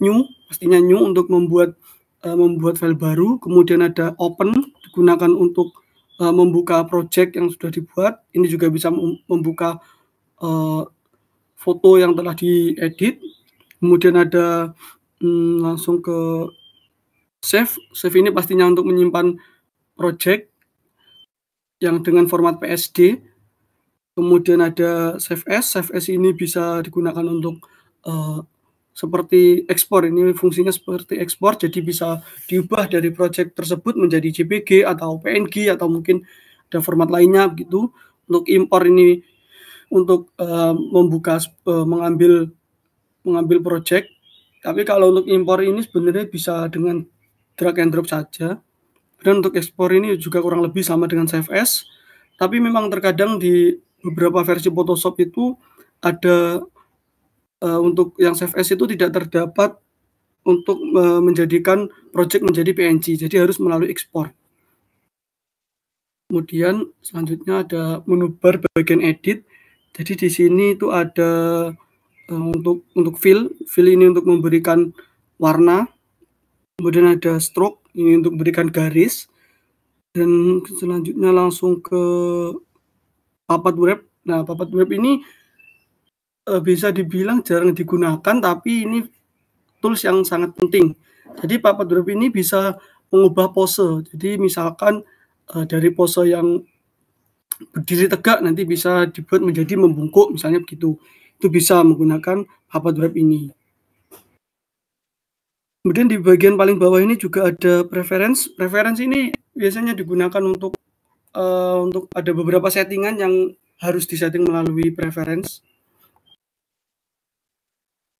new, pastinya new untuk membuat file baru, kemudian ada open digunakan untuk membuka project yang sudah dibuat. Ini juga bisa membuka foto yang telah diedit. Kemudian ada langsung ke save. Save ini pastinya untuk menyimpan project yang dengan format PSD. Kemudian ada save as. Save as ini bisa digunakan untuk seperti ekspor. Ini fungsinya seperti ekspor, jadi bisa diubah dari project tersebut menjadi JPG atau PNG atau mungkin ada format lainnya begitu. Untuk impor ini untuk mengambil project. Tapi kalau untuk impor ini sebenarnya bisa dengan drag and drop saja. Dan untuk ekspor ini juga kurang lebih sama dengan save as. Tapi memang terkadang di beberapa versi Photoshop itu ada untuk yang save as itu tidak terdapat untuk menjadikan project menjadi PNG, jadi harus melalui ekspor. Kemudian selanjutnya ada menu bar bagian edit. Jadi di sini itu ada untuk fill ini untuk memberikan warna. Kemudian ada stroke, ini untuk memberikan garis. Dan selanjutnya langsung ke papat wrap. Nah, papat wrap ini bisa dibilang jarang digunakan, tapi ini tools yang sangat penting. Jadi papat wrap ini bisa mengubah pose. Jadi misalkan dari pose yang berdiri tegak nanti bisa dibuat menjadi membungkuk, misalnya begitu. Itu bisa menggunakan papat wrap ini. Kemudian di bagian paling bawah ini juga ada preference. Preference ini biasanya digunakan untuk ada beberapa settingan yang harus disetting melalui preference.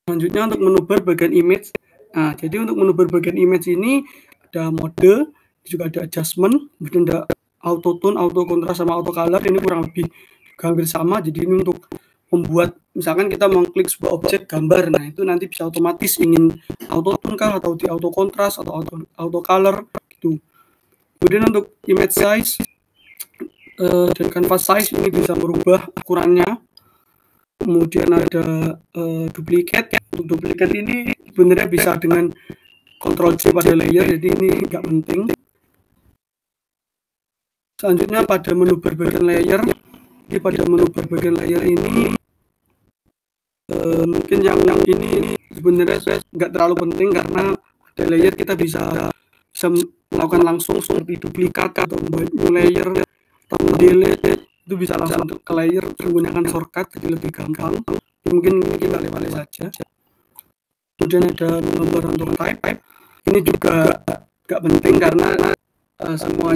Selanjutnya untuk menu bar bagian image. Nah, jadi untuk menu bar bagian image ini ada mode, juga ada adjustment, kemudian ada auto tone, auto contrast sama auto color. Ini kurang lebih hampir sama. Jadi ini untuk membuat, misalkan kita mengklik sebuah objek gambar, nah itu nanti bisa otomatis ingin auto tone kah atau di auto contrast atau auto color gitu. Kemudian untuk image size dan canvas size ini bisa merubah ukurannya. Kemudian ada duplicate. Untuk duplicate ini sebenarnya bisa dengan Ctrl C pada layer, jadi ini nggak penting. Selanjutnya pada menu berbagian layer. Jadi pada menu berbagian layer ini mungkin yang ini sebenarnya nggak terlalu penting karena pada layer kita bisa melakukan langsung seperti duplikat atau membuat new layer atau delete. Itu bisa langsung ke layer menggunakan shortcut, jadi lebih gampang. Mungkin ini kita lewat saja. Kemudian ada nomor untuk type. Ini juga gak penting karena semua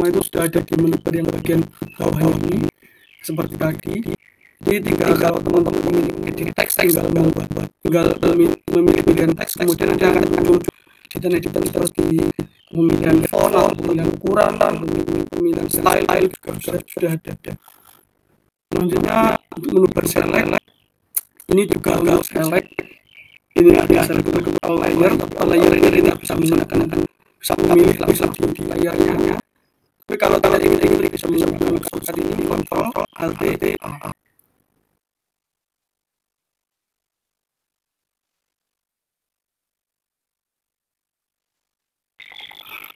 itu sudah ada di menu yang bagian bawah ini seperti tadi. Jadi tinggal kalau teman-teman ingin edit teks, tinggal memilih pilihan teks, kemudian nanti akan muncul editan seperti pemilihan font, pemilihan ukuran, pemilihan style juga sudah ada. Selanjutnya untuk menu berselect, ini juga untuk select. Ini ada select untuk layer ini tidak bisa menggunakan, bisa memilih langsung di layarnya. Tapi kalau ingin bisa menggunakan shortcut ini Ctrl Alt T.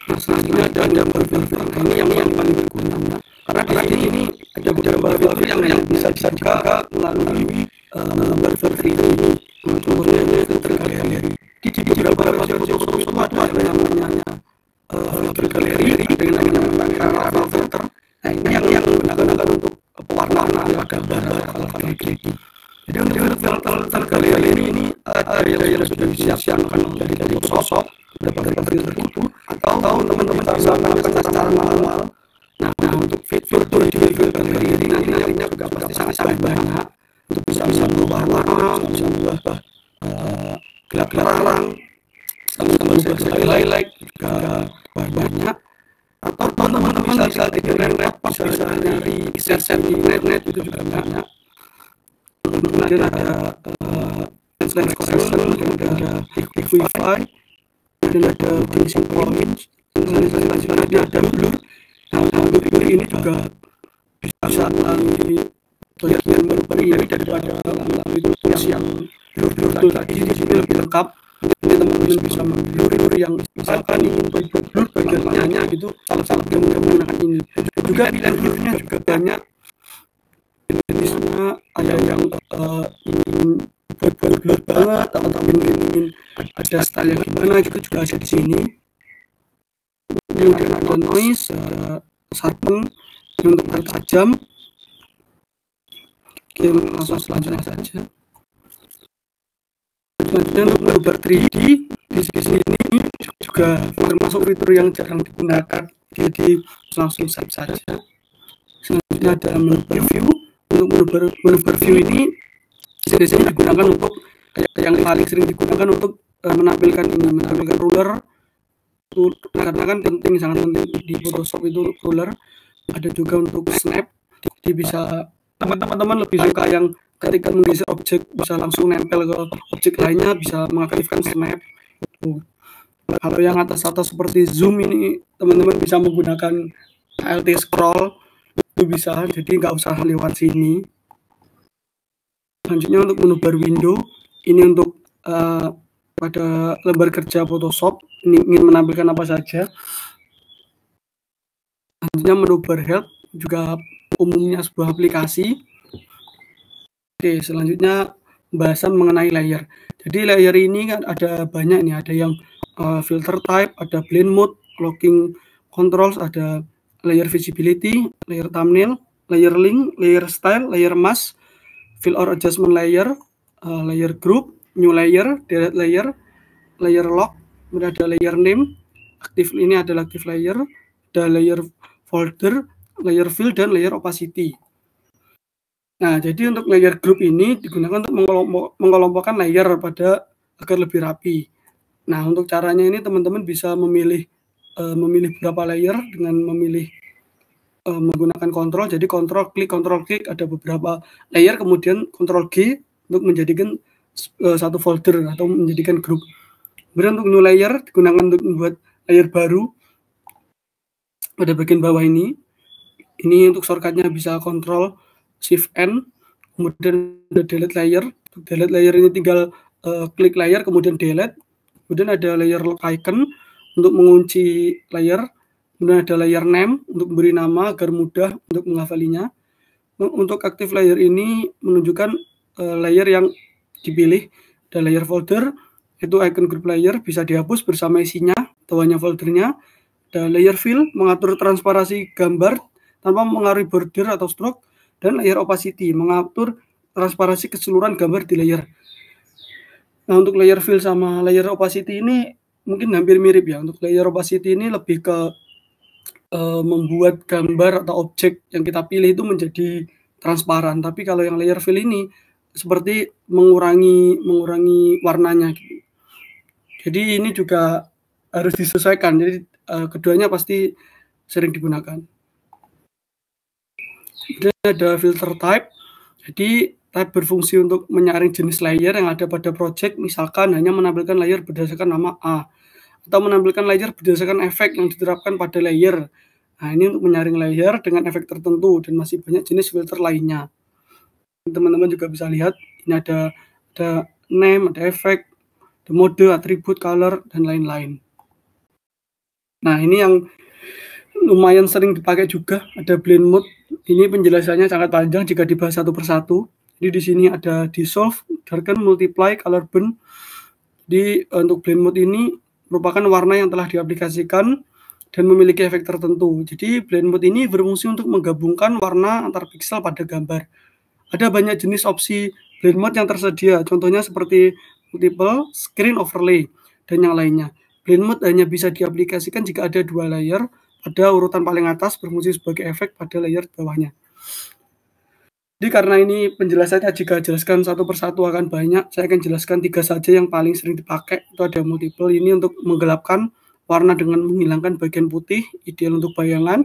Nah, selanjutnya ada gambar filter. Ini yang paling berguna karena di sini ada beberapa filter yang bisa dibuka melalui gambar filter ini. Contohnya filter galeri. Di beberapa versi Photoshop ada yang namanya filter galeri, ada yang namanya filter. Nah, ini yang digunakan untuk pewarnaan gambar galeri. Jadi untuk filter galeri ini ada yang sudah disiapkan dari Photoshop. Beberapa filter itu atau teman-teman bisa melakukan secara manual. Nah, untuk fitur di filter galeri ini nantinya juga pasti sangat banyak. Untuk bisa mengubah warna, bisa mengubah gelap-gelap, bisa highlight juga banyak. Atau teman-teman bisa internet, bisa dari search di internet itu juga banyak. Kemudian ada lens correction, ada Wi-Fi, dan ada finishing point, selanjutnya ada blur. Nah, untuk blur ini juga bisa melalui bagian baru ini daripada melalui tools yang blur lagi di sini lebih lengkap. Ini teman-teman bisa memblur yang misalkan ingin blur bagian tengahnya gitu, salah yang menggunakan ini. Juga pilihan blurnya juga banyak. Jenisnya ada yang ingin buat blur banget atau ingin ada style yang gimana juga ada di sini. Kemudian ada noise, sharpen untuk tajam. Oke, langsung selanjutnya saja. Selanjutnya untuk merubah 3D di sini juga termasuk fitur yang jarang digunakan, jadi langsung save saja. Selanjutnya ada merubah view. Untuk merubah view ini biasanya digunakan untuk yang paling sering digunakan untuk menampilkan ruler. Karena kan penting, sangat penting di Photoshop itu ruler. Ada juga untuk snap, jadi bisa teman-teman lebih suka yang ketika menggeser objek bisa langsung nempel ke objek lainnya, bisa mengaktifkan snap. Kalau yang atas-atas seperti zoom ini teman-teman bisa menggunakan alt scroll, itu bisa, jadi nggak usah lewat sini. Selanjutnya untuk menu bar window, ini untuk pada lembar kerja Photoshop, ini ingin menampilkan apa saja. Selanjutnya menu bar help, juga umumnya sebuah aplikasi. Oke, selanjutnya pembahasan mengenai layer. Jadi layer ini kan ada banyak nih, ada yang filter type, ada blend mode, locking controls, ada layer visibility, layer thumbnail, layer link, layer style, layer mask, fill or adjustment layer, layer group, new layer, delete layer, layer lock, kemudian ada layer name, aktif ini adalah active layer, ada layer folder, layer fill, dan layer opacity. Nah, jadi untuk layer group ini digunakan untuk mengelompokkan layer agar lebih rapi. Nah, untuk caranya ini teman-teman bisa memilih berapa layer dengan memilih menggunakan kontrol. Jadi kontrol klik ada beberapa layer, kemudian kontrol G untuk menjadikan satu folder atau menjadikan grup. Kemudian untuk new layer digunakan untuk membuat layer baru pada bagian bawah ini. Ini untuk shortcutnya bisa kontrol Shift N, kemudian ada delete layer. Untuk delete layer ini tinggal klik layer kemudian delete. Kemudian ada layer lock icon untuk mengunci layer. Kemudian ada layer name untuk memberi nama agar mudah untuk menghafalinya. Untuk active layer ini menunjukkan layer yang dipilih. Ada layer folder, itu icon group layer, bisa dihapus bersama isinya atau hanya foldernya. Ada layer fill, mengatur transparansi gambar tanpa mengaruhi border atau stroke. Dan layer opacity, mengatur transparansi keseluruhan gambar di layer. Nah, untuk layer fill sama layer opacity ini mungkin hampir mirip ya. Untuk layer opacity ini lebih ke membuat gambar atau objek yang kita pilih itu menjadi transparan. Tapi kalau yang layer fill ini seperti mengurangi warnanya gitu. Jadi ini juga harus disesuaikan. Jadi keduanya pasti sering digunakan. Kemudian ada filter type. Jadi type berfungsi untuk menyaring jenis layer yang ada pada project, misalkan hanya menampilkan layer berdasarkan nama A, atau menampilkan layer berdasarkan efek yang diterapkan pada layer. Nah, ini untuk menyaring layer dengan efek tertentu, dan masih banyak jenis filter lainnya. Teman-teman juga bisa lihat, ini ada name, ada efek, ada mode, atribut, color, dan lain-lain. Nah, ini yang lumayan sering dipakai juga, ada blend mode. Ini penjelasannya sangat panjang jika dibahas satu persatu. Jadi di sini ada dissolve, darken, multiply, color burn. Jadi untuk blend mode ini merupakan warna yang telah diaplikasikan dan memiliki efek tertentu. Jadi blend mode ini berfungsi untuk menggabungkan warna antar piksel pada gambar. Ada banyak jenis opsi blend mode yang tersedia, contohnya seperti multiple, screen overlay, dan yang lainnya. Blend mode hanya bisa diaplikasikan jika ada dua layer. Pada urutan paling atas berfungsi sebagai efek pada layer bawahnya. Jadi karena ini penjelasannya jika jelaskan satu persatu akan banyak, saya akan jelaskan 3 saja yang paling sering dipakai. Itu ada multiple, ini untuk menggelapkan warna dengan menghilangkan bagian putih, ideal untuk bayangan.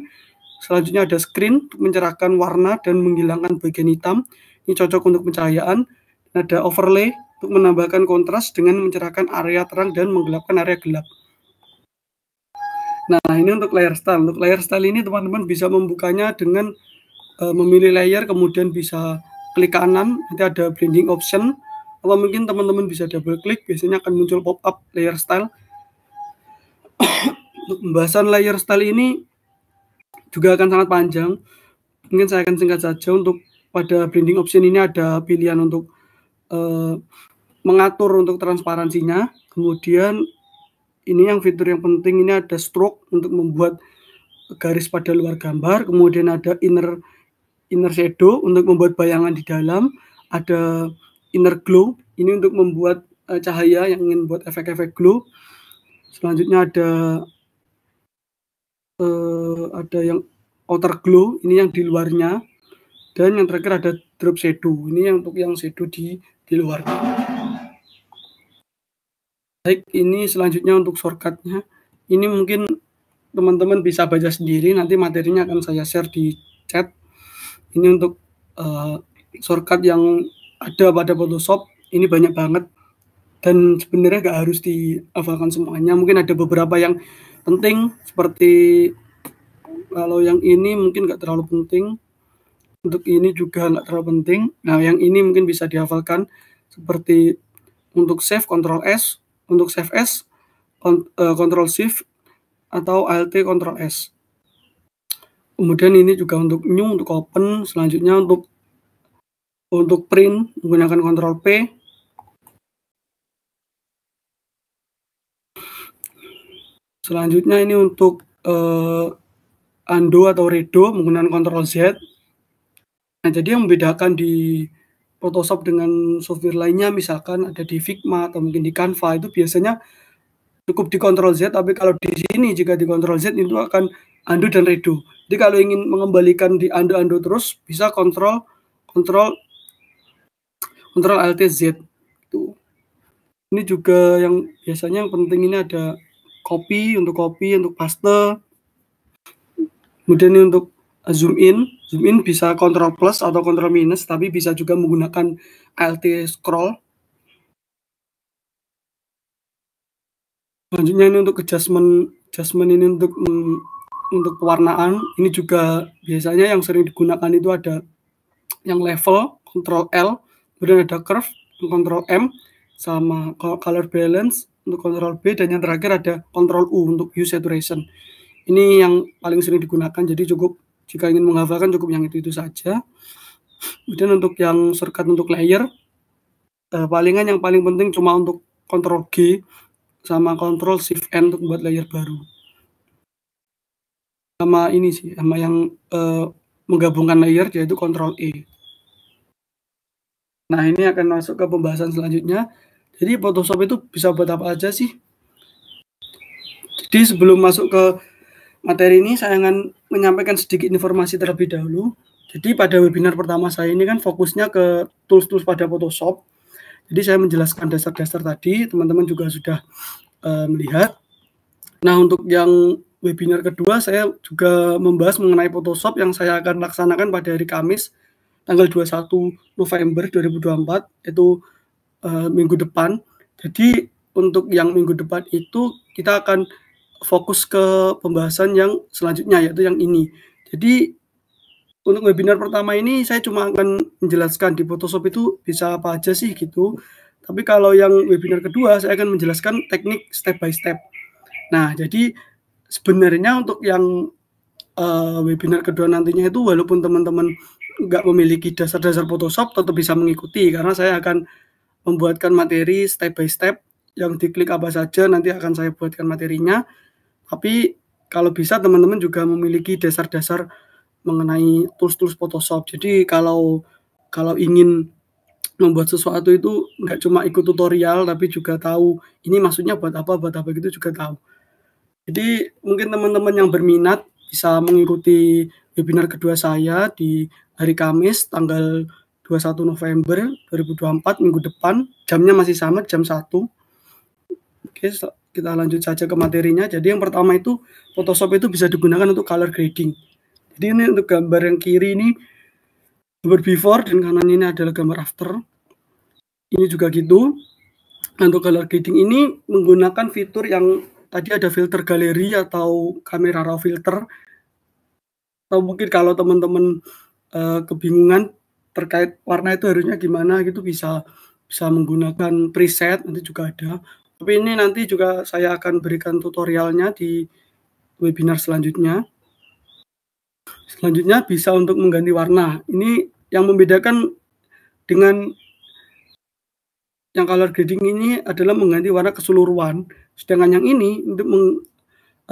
Selanjutnya ada screen untuk mencerahkan warna dan menghilangkan bagian hitam. Ini cocok untuk pencahayaan. Ada overlay untuk menambahkan kontras dengan mencerahkan area terang dan menggelapkan area gelap. Nah, ini untuk layer style. Untuk layer style ini teman-teman bisa membukanya dengan memilih layer, kemudian bisa klik kanan, nanti ada blending option, atau mungkin teman-teman bisa double klik, biasanya akan muncul pop-up layer style. Untuk pembahasan layer style ini juga akan sangat panjang, mungkin saya akan singkat saja. Untuk pada blending option ini ada pilihan untuk mengatur untuk transparansinya, kemudian ini yang fitur yang penting ini ada stroke untuk membuat garis pada luar gambar, kemudian ada inner shadow untuk membuat bayangan di dalam, ada inner glow ini untuk membuat cahaya yang ingin buat efek-efek glow. Selanjutnya ada yang outer glow, ini yang di luarnya, dan yang terakhir ada drop shadow, ini yang untuk yang shadow di luarnya. Baik, ini selanjutnya untuk shortcutnya. Ini mungkin teman-teman bisa baca sendiri, nanti materinya akan saya share di chat. Ini untuk shortcut yang ada pada Photoshop, ini banyak banget, dan sebenarnya nggak harus dihafalkan semuanya. Mungkin ada beberapa yang penting, seperti kalau yang ini mungkin nggak terlalu penting, untuk ini juga nggak terlalu penting. Nah, yang ini mungkin bisa dihafalkan, seperti untuk save Ctrl S, untuk save S Ctrl Shift atau Alt Ctrl S. Kemudian ini juga untuk new, untuk open. Selanjutnya untuk print menggunakan Ctrl P. Selanjutnya ini untuk undo atau redo menggunakan Ctrl Z. Nah, jadi yang membedakan di Photoshop dengan software lainnya, misalkan ada di Figma atau mungkin di Canva, itu biasanya cukup di Ctrl Z, tapi kalau di sini jika di Ctrl Z itu akan undo dan redo. Jadi kalau ingin mengembalikan di undo terus, bisa Ctrl Alt Z. Tuh. Ini juga yang biasanya yang penting ini ada copy, untuk paste. Kemudian ini untuk zoom in bisa Ctrl plus atau Ctrl minus, tapi bisa juga menggunakan Alt scroll. Selanjutnya ini untuk adjustment ini untuk pewarnaan. Ini juga biasanya yang sering digunakan itu ada yang level, Ctrl L, kemudian ada curve, Ctrl M, sama color balance untuk Ctrl B, dan yang terakhir ada Ctrl U untuk hue saturation. Ini yang paling sering digunakan, jadi cukup jika ingin menghafalkan cukup yang itu saja. Kemudian untuk yang shortcut untuk layer, palingan yang paling penting cuma untuk Ctrl G sama Ctrl Shift N untuk membuat layer baru. Sama ini sih, sama yang menggabungkan layer, yaitu Ctrl E. Nah, ini akan masuk ke pembahasan selanjutnya. Jadi Photoshop itu bisa buat apa aja sih? Jadi sebelum masuk ke materi ini, saya akan menyampaikan sedikit informasi terlebih dahulu. Jadi pada webinar pertama saya ini kan fokusnya ke tools-tools pada Photoshop. Jadi saya menjelaskan dasar-dasar tadi, teman-teman juga sudah melihat. Nah, untuk yang webinar kedua, saya juga membahas mengenai Photoshop yang saya akan laksanakan pada hari Kamis, tanggal 21 November 2024, itu minggu depan. Jadi untuk yang minggu depan itu kita akan fokus ke pembahasan yang selanjutnya, yaitu yang ini. Jadi untuk webinar pertama ini saya cuma akan menjelaskan di Photoshop itu bisa apa aja sih gitu. Tapi kalau yang webinar kedua saya akan menjelaskan teknik step by step. Nah, jadi sebenarnya untuk yang webinar kedua nantinya itu walaupun teman-teman nggak memiliki dasar-dasar Photoshop tetap bisa mengikuti, karena saya akan membuatkan materi step by step, yang diklik apa saja nanti akan saya buatkan materinya. Tapi kalau bisa teman-teman juga memiliki dasar-dasar mengenai tools-tools Photoshop. Jadi kalau ingin membuat sesuatu itu nggak cuma ikut tutorial, tapi juga tahu ini maksudnya buat apa gitu juga tahu. Jadi mungkin teman-teman yang berminat bisa mengikuti webinar kedua saya di hari Kamis tanggal 21 November 2024 minggu depan, jamnya masih sama, jam 1. Oke, kita lanjut saja ke materinya. Jadi yang pertama itu Photoshop itu bisa digunakan untuk color grading. Jadi ini untuk gambar yang kiri ini gambar before, dan kanan ini adalah gambar after. Ini juga gitu. Untuk color grading ini menggunakan fitur yang tadi ada filter galeri atau kamera raw filter. Atau mungkin kalau teman-teman kebingungan terkait warna itu harusnya gimana gitu, bisa bisa menggunakan preset, nanti juga ada. Tapi ini nanti juga saya akan berikan tutorialnya di webinar selanjutnya. Selanjutnya bisa untuk mengganti warna. Ini yang membedakan dengan yang color grading ini adalah mengganti warna keseluruhan. Sedangkan yang ini untuk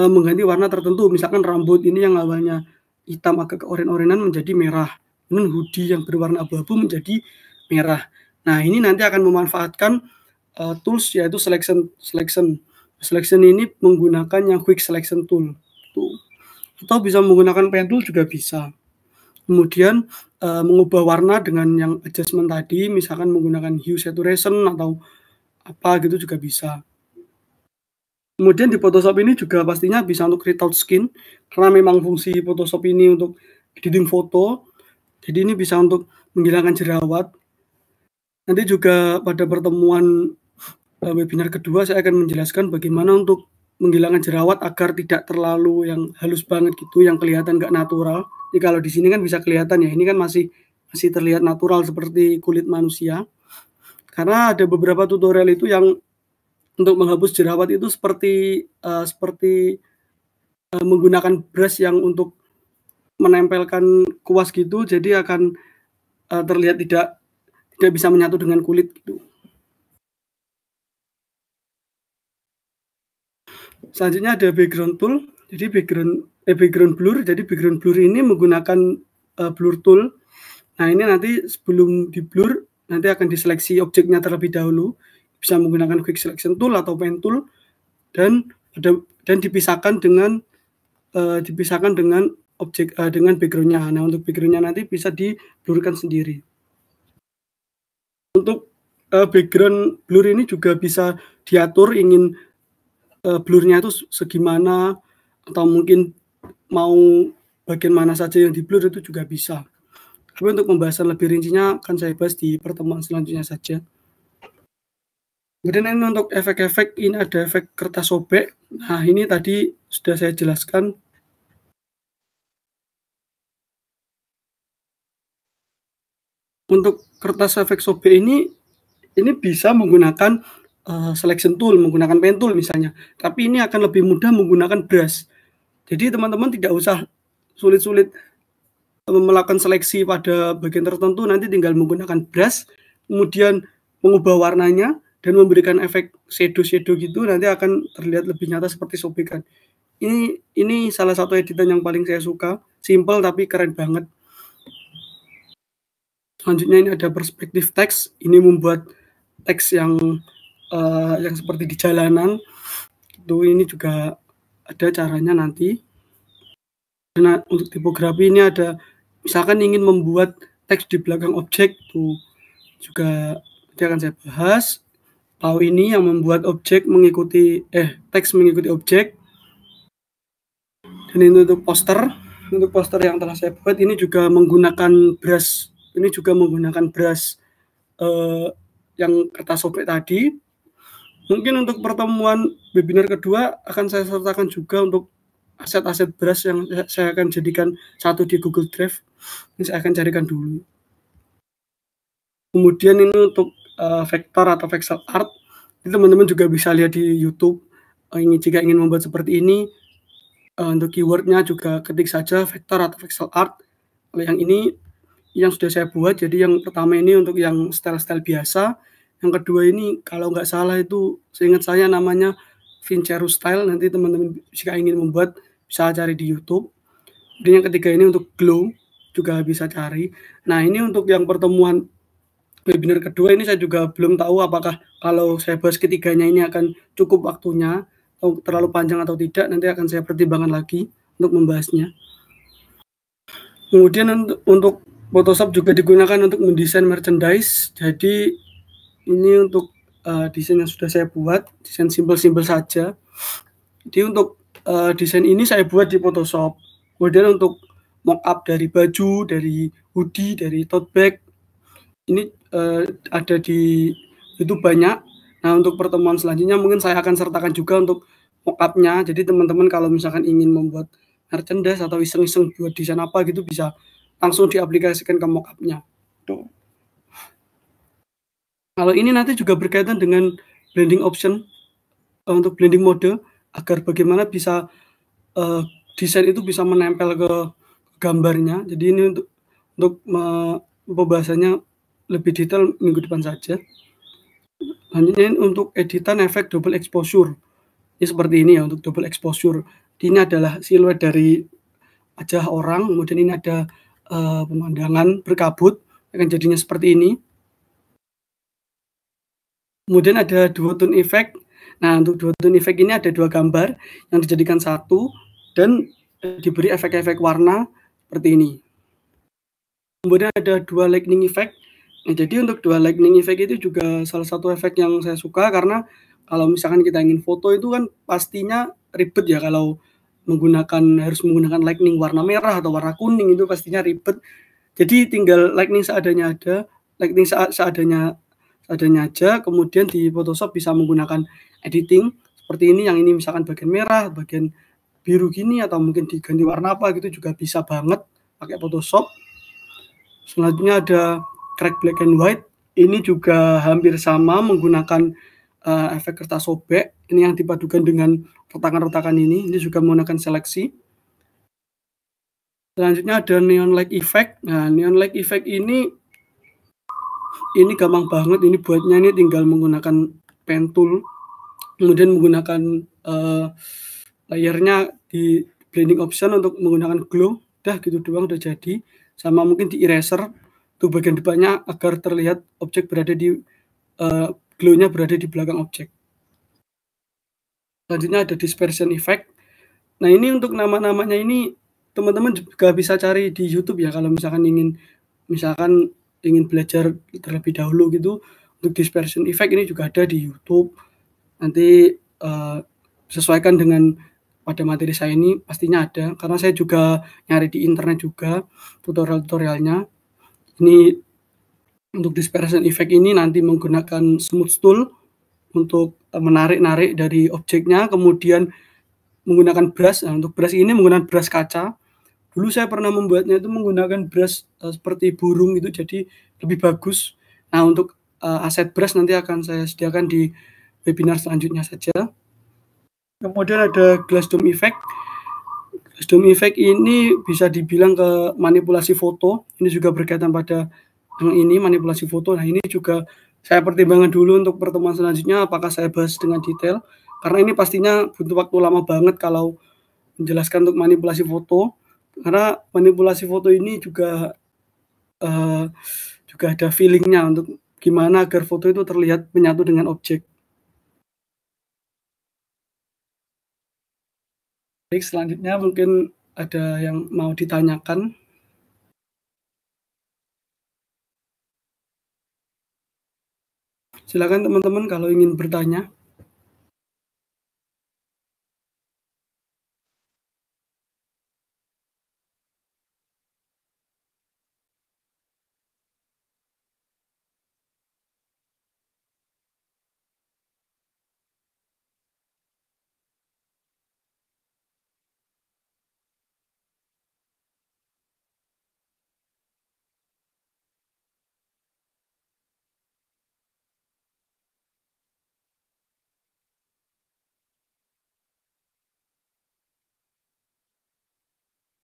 mengganti warna tertentu. Misalkan rambut ini yang awalnya hitam agak ke oren-orenan menjadi merah. Kemudian hoodie yang berwarna abu-abu menjadi merah. Nah, ini nanti akan memanfaatkan tools yaitu selection. Selection ini menggunakan yang quick selection tool. Tuh. Atau bisa menggunakan pen tool juga bisa. Kemudian mengubah warna dengan yang adjustment tadi, misalkan menggunakan hue saturation atau apa gitu juga bisa. Kemudian di Photoshop ini juga pastinya bisa untuk retouch skin, karena memang fungsi Photoshop ini untuk editing foto, jadi ini bisa untuk menghilangkan jerawat. Nanti juga pada pertemuan webinar kedua saya akan menjelaskan bagaimana untuk menghilangkan jerawat agar tidak terlalu yang halus banget gitu, yang kelihatan nggak natural. Jadi kalau di sini kan bisa kelihatan ya, ini kan masih terlihat natural seperti kulit manusia. Karena ada beberapa tutorial itu yang untuk menghapus jerawat itu seperti menggunakan brush yang untuk menempelkan kuas gitu, jadi akan terlihat tidak bisa menyatu dengan kulit gitu. Selanjutnya ada background tool. Jadi background blur. Jadi background blur ini menggunakan blur tool. Nah, ini nanti sebelum di blur nanti akan diseleksi objeknya terlebih dahulu. Bisa menggunakan quick selection tool atau pen tool dan dipisahkan dengan objek dengan backgroundnya. Nah, untuk backgroundnya nanti bisa di-blurkan sendiri. Untuk background blur ini juga bisa diatur ingin blurnya itu segimana atau mungkin mau bagian mana saja yang di blur itu juga bisa. Tapi untuk pembahasan lebih rincinya akan saya bahas di pertemuan selanjutnya saja. Kemudian ini untuk efek-efek, ini ada efek kertas sobek. Nah, ini tadi sudah saya jelaskan. Untuk kertas efek sobek ini bisa menggunakan selection tool, menggunakan pen tool misalnya. Tapi ini akan lebih mudah menggunakan brush. Jadi teman-teman tidak usah sulit-sulit melakukan seleksi pada bagian tertentu, nanti tinggal menggunakan brush, kemudian mengubah warnanya dan memberikan efek shadow gitu, nanti akan terlihat lebih nyata seperti sobekan. Ini salah satu editan yang paling saya suka, simple tapi keren banget. Selanjutnya ini ada perspektif teks, ini membuat teks yang seperti di jalanan. Itu ini juga ada caranya nanti. Nah, untuk tipografi ini ada misalkan ingin membuat teks di belakang objek, tuh juga nanti akan saya bahas. Tahu ini yang membuat objek mengikuti teks mengikuti objek. Dan ini untuk poster. Untuk poster yang telah saya buat ini juga menggunakan brush. Ini juga menggunakan brush yang kertas sobek tadi. Mungkin untuk pertemuan webinar kedua akan saya sertakan juga untuk aset-aset brush yang saya akan jadikan satu di Google Drive. Ini saya akan carikan dulu. Kemudian ini untuk vektor atau pixel art. Ini teman-teman juga bisa lihat di YouTube. Jika ingin membuat seperti ini, untuk keywordnya juga ketik saja vektor atau pixel art. Kalau yang ini yang sudah saya buat, jadi yang pertama ini untuk yang style-style biasa. Yang kedua ini kalau nggak salah itu seingat saya namanya Vincero Style. Nanti teman-teman jika ingin membuat bisa cari di YouTube. Dan yang ketiga ini untuk glow juga bisa cari. Nah, ini untuk yang pertemuan webinar kedua ini saya juga belum tahu apakah kalau saya bahas ketiganya ini akan cukup waktunya atau terlalu panjang atau tidak. Nanti akan saya pertimbangkan lagi untuk membahasnya. Kemudian untuk Photoshop juga digunakan untuk mendesain merchandise. Jadi ini untuk desain yang sudah saya buat, desain simpel-simpel saja. Jadi untuk desain ini saya buat di Photoshop. Kemudian untuk mockup dari baju, dari hoodie, dari tote bag, ini ada di YouTube banyak. Nah, untuk pertemuan selanjutnya mungkin saya akan sertakan juga untuk mockupnya. Jadi teman-teman kalau misalkan ingin membuat merchandise atau iseng-iseng buat desain apa gitu bisa langsung diaplikasikan ke mockupnya. Kalau ini nanti juga berkaitan dengan blending option, untuk blending mode agar bagaimana bisa, eee, desain itu bisa menempel ke gambarnya. Jadi ini untuk pembahasannya lebih detail minggu depan saja. Selanjutnya untuk editan efek double exposure. Ini seperti ini ya untuk double exposure. Ini adalah siluet dari wajah orang, kemudian ini ada, pemandangan berkabut, akan jadinya seperti ini. Kemudian ada dual tone effect. Nah, untuk dual tone effect ini ada 2 gambar yang dijadikan satu dan, diberi efek-efek warna seperti ini. Kemudian ada dual lightning effect. Nah, jadi untuk dual lightning effect itu juga salah satu efek yang saya suka karena kalau misalkan kita ingin foto itu kan pastinya ribet ya kalau harus menggunakan lightning warna merah atau warna kuning itu pastinya ribet. Jadi tinggal lightning seadanya ada, lightning seadanya aja, kemudian di Photoshop bisa menggunakan editing seperti ini, yang ini misalkan bagian merah, bagian biru gini, atau mungkin diganti warna apa gitu juga bisa banget pakai Photoshop. Selanjutnya ada crack black and white, ini juga hampir sama menggunakan, efek kertas sobek, ini yang dipadukan dengan retakan-retakan ini juga menggunakan seleksi. Selanjutnya ada neon light effect. Nah, neon light effect ini gampang banget, ini buatnya ini tinggal menggunakan pen tool, kemudian menggunakan, layernya di blending option untuk menggunakan glow, udah gitu doang udah jadi. Sama mungkin di eraser, tuh bagian depannya agar terlihat objek berada di, glow-nya berada di belakang objek. Selanjutnya ada dispersion effect. Nah, ini untuk nama-namanya ini teman-teman juga bisa cari di YouTube ya kalau misalkan ingin belajar terlebih dahulu gitu, untuk dispersion effect ini juga ada di YouTube. Nanti, sesuaikan dengan pada materi saya ini pastinya ada, karena saya juga nyari di internet juga tutorial-tutorialnya. Ini untuk dispersion effect ini nanti menggunakan smooth tool untuk, menarik-narik dari objeknya, kemudian menggunakan brush. Nah, untuk brush ini menggunakan brush kaca. Dulu saya pernah membuatnya itu menggunakan brush, seperti burung gitu, jadi lebih bagus. Nah, untuk, aset brush nanti akan saya sediakan di webinar selanjutnya saja. Kemudian ada glass dome effect. Glass dome effect ini bisa dibilang ke manipulasi foto, ini juga berkaitan pada yang ini manipulasi foto. Nah, ini juga saya pertimbangkan dulu untuk pertemuan selanjutnya apakah saya bahas dengan detail, karena ini pastinya butuh waktu lama banget kalau menjelaskan untuk manipulasi foto, karena manipulasi foto ini juga, eee, juga ada feeling-nya untuk gimana agar foto itu terlihat menyatu dengan objek. Baik, selanjutnya mungkin ada yang mau ditanyakan? Silakan teman-teman kalau ingin bertanya.